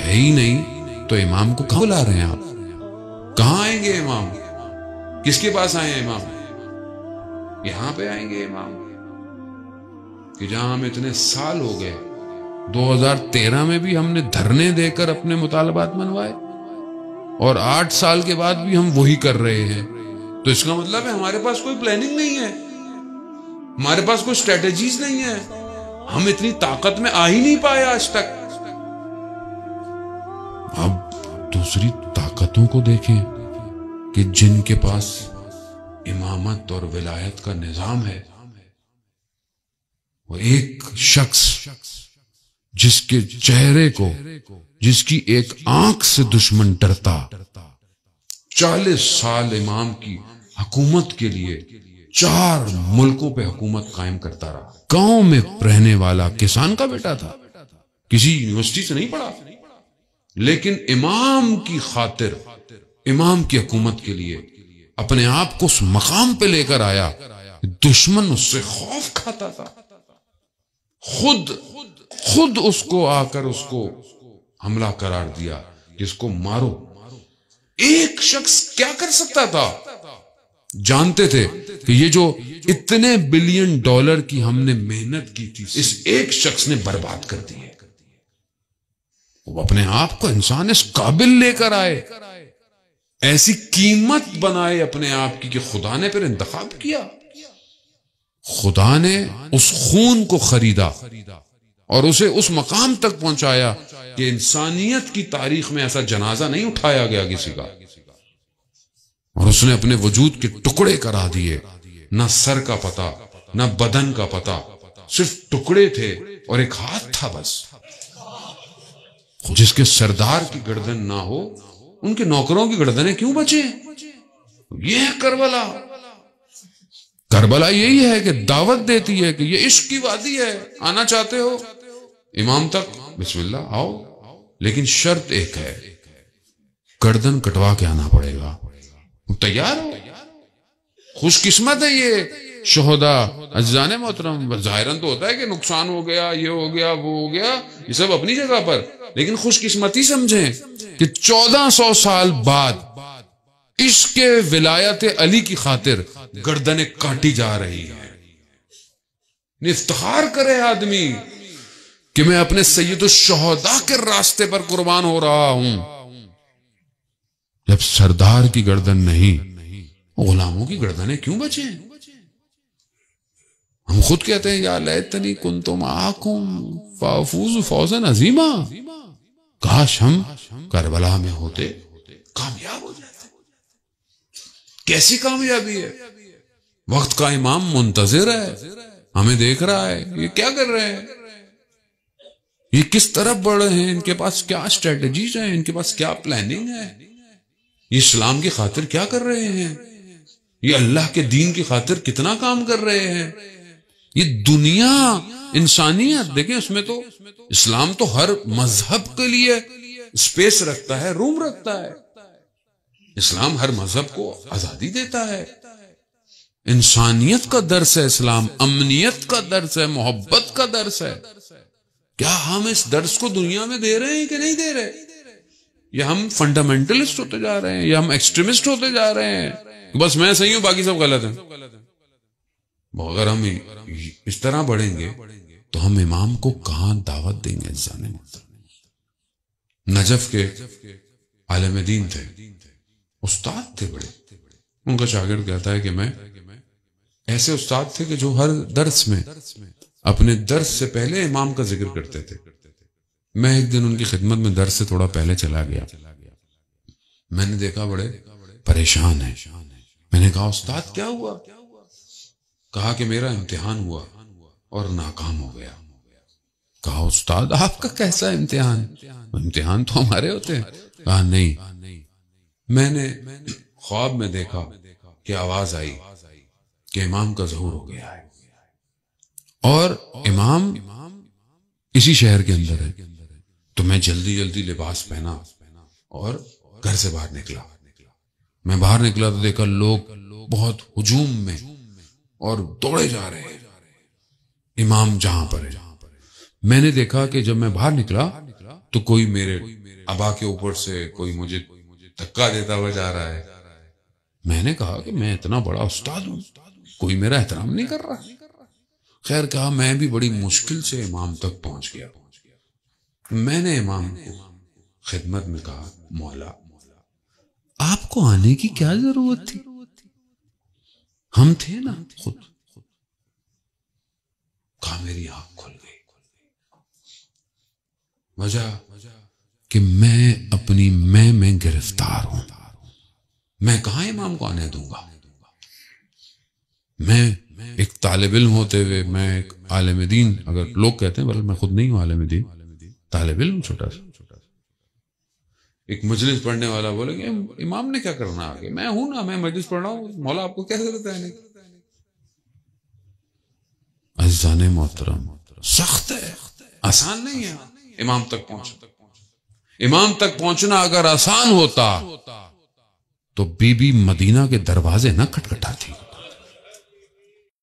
ہے ہی نہیں تو امام کو کہاں بلا رہے ہیں آپ؟ کہاں آئیں گے امام؟ کس کے پاس آئے ہیں امام؟ یہاں پہ آئیں گے امام کہ جہاں ہم اتنے سال ہو گئے، 2013 میں بھی ہم نے دھرنے دے کر اپنے مطالبات منوائے، اور 8 سال کے بعد بھی ہم وہی کر رہے ہیں. تو اس کا مطلب ہے ہمارے پاس کوئی پلاننگ نہیں ہے، ہمارے پاس کوئی اسٹریٹجیز نہیں ہے، ہم اتنی طاقت میں آ ہی نہیں پائے آج تک. اب دوسری طاقتوں کو دیکھیں کہ جن کے پاس امامت اور ولایت کا نظام ہے. وہ ایک شخص جس کے چہرے کو، جس کی ایک آنکھ سے دشمن ڈرتا، 40 سال امام کی حکومت کے لیے 4 ملکوں پہ حکومت قائم کرتا رہا. گاؤں میں رہنے والا کسان کا بیٹا تھا، کسی یونیورسٹی سے نہیں پڑھا، لیکن امام کی خاطر، امام کی حکومت کے لیے اپنے آپ کو اس مقام پہ لے کر آیا. دشمن اس سے خوف کھاتا تھا، خود اس کو آ کر اس کو حملہ قرار دیا کہ اس کو مارو. ایک شخص کیا کر سکتا تھا؟ جانتے تھے کہ یہ جو اتنے $بلین کی ہم نے محنت کی تھی، اس ایک شخص نے برباد کر دی ہے. وہ اپنے آپ کو انسان اس قابل لے کر آئے، ایسی قیمت بنائے اپنے آپ کی کہ خدا نے پھر انتخاب کیا. خدا نے اس خون کو خریدا اور اسے اس مقام تک پہنچایا کہ انسانیت کی تاریخ میں ایسا جنازہ نہیں اٹھایا گیا کسی کا. اور اس نے اپنے وجود کے ٹکڑے کرا دیے، نہ سر کا پتہ، نہ بدن کا پتہ، صرف ٹکڑے تھے اور ایک ہاتھ تھا بس. جس کے سردار کی گردن نہ ہو، ان کے نوکروں کی گردنیں کیوں بچے؟ یہ ہے کربلا. کربلا یہی ہے کہ دعوت دیتی ہے کہ یہ عشق کی وادی ہے، آنا چاہتے ہو امام تک، بسم اللہ آؤ، لیکن شرط ایک ہے، گردن کٹوا کے آنا پڑے گا. تیار ہو؟ خوش قسمت ہے یہ شہداء. عزیزان محترم، ظاہراً تو ہوتا ہے کہ نقصان ہو گیا، یہ ہو گیا، وہ ہو گیا، یہ سب اپنی جگہ پر، لیکن خوش قسمتی سمجھیں کہ 1400 سال بعد عشق ولایت علی کی خاطر گردنیں کاٹی جا رہی ہیں. افتخار کرے آدمی کہ میں اپنے سید الشہداء کے راستے پر قربان ہو رہا ہوں. جب سردار کی گردن نہیں، غلاموں کی گردنیں کیوں بچیں؟ ہم خود کہتے ہیں یا لیتنی کنت معکم فافوز فوزا عظیما، کاش ہم کربلا میں ہوتے، کامیاب ہو جاتے. کیسی کامیابی ہے؟ وقت کا امام منتظر ہے، ہمیں دیکھ رہا ہے یہ کیا کر رہے ہیں، یہ کس طرف بڑھ رہے ہیں، ان کے پاس کیا اسٹریٹجیز ہیں، ان کے پاس کیا پلاننگ ہے، یہ اسلام کی خاطر کیا کر رہے ہیں، یہ اللہ کے دین کی خاطر کتنا کام کر رہے ہیں. یہ دنیا، انسانیت دیکھیں، اس میں تو اسلام تو ہر مذہب کے لیے اسپیس رکھتا ہے، روم رکھتا ہے. اسلام ہر مذہب کو آزادی دیتا ہے. انسانیت کا درس ہے اسلام، امنیت کا درس ہے، محبت کا درس ہے. کیا ہم اس درس کو دنیا میں دے رہے ہیں کہ نہیں دے رہے؟ یا ہم فنڈامنٹلسٹ ہوتے جا رہے ہیں، یا ہم ایکسٹریمسٹ ہوتے جا رہے ہیں، بس میں صحیح ہوں باقی سب غلط ہیں. اگر ہم اس طرح بڑھیں گے تو ہم امام کو کہاں دعوت دیں گے؟ نجف کے عالم دین تھے، استاد تھے بڑے. ان کا شاگرد کہتا ہے کہ میں ایسے استاد تھے کہ جو ہر درس میں اپنے درس سے پہلے امام کا ذکر کرتے تھے. میں ایک دن ان کی خدمت میں درس سے تھوڑا پہلے چلا گیا. میں نے دیکھا بڑے پریشان ہیں. میں نے کہا استاد کیا ہوا؟ کہا کہ میرا امتحان ہوا اور ناکام ہو گیا. کہا استاد آپ کا کیسا امتحان؟ امتحان تو ہمارے ہوتے ہیں. کہا نہیں، میں نے خواب میں دیکھا کہ آواز آئی کہ امام کا ظہور ہو گیا ہے، اور امام اسی شہر کے اندر ہے. تو میں جلدی لباس پہنا اور گھر سے باہر نکلا. میں باہر نکلا تو دیکھا لوگ بہت ہجوم میں اور دوڑے جا رہے ہیں امام جہاں پر ہے. میں نے دیکھا کہ جب میں باہر نکلا تو کوئی میرے ابا کے اوپر سے کوئی مجھے دھکا دیتا ہوا جا رہا ہے. میں نے کہا کہ میں اتنا بڑا استاد ہوں, کوئی میرا احترام نہیں کر رہا. خیر کہا میں بھی بڑی مشکل سے امام تک پہنچ گیا. میں نے امام کو خدمت میں کہا, مولا آپ کو آنے کی کیا ضرورت تھی, ہم تھے نا خود. کہا میری آنکھ کھل گئی. وجہ کہ میں اپنی میں گرفتار ہوں. میں کہاں امام کو آنے دوں گا. میں ایک طالب علم ہوتے ہوئے, میں ایک عالم دین, اگر لوگ کہتے ہیں بلکہ میں خود نہیں ہوں عالم دین, طالب علم چھوٹا سا, ایک مجلس پڑھنے والا بولے گے امام نے کیا کرنا آگے, میں ہوں نا, میں مجلس پڑھ رہا ہوں, مولا آپ کو کیا ضرورت ہے. عزیزان محترم, سخت ہے, آسان نہیں ہے امام تک پہنچنا. امام تک پہنچنا اگر آسان ہوتا تو بی بی مدینہ کے دروازے نہ کھٹکھٹاتی.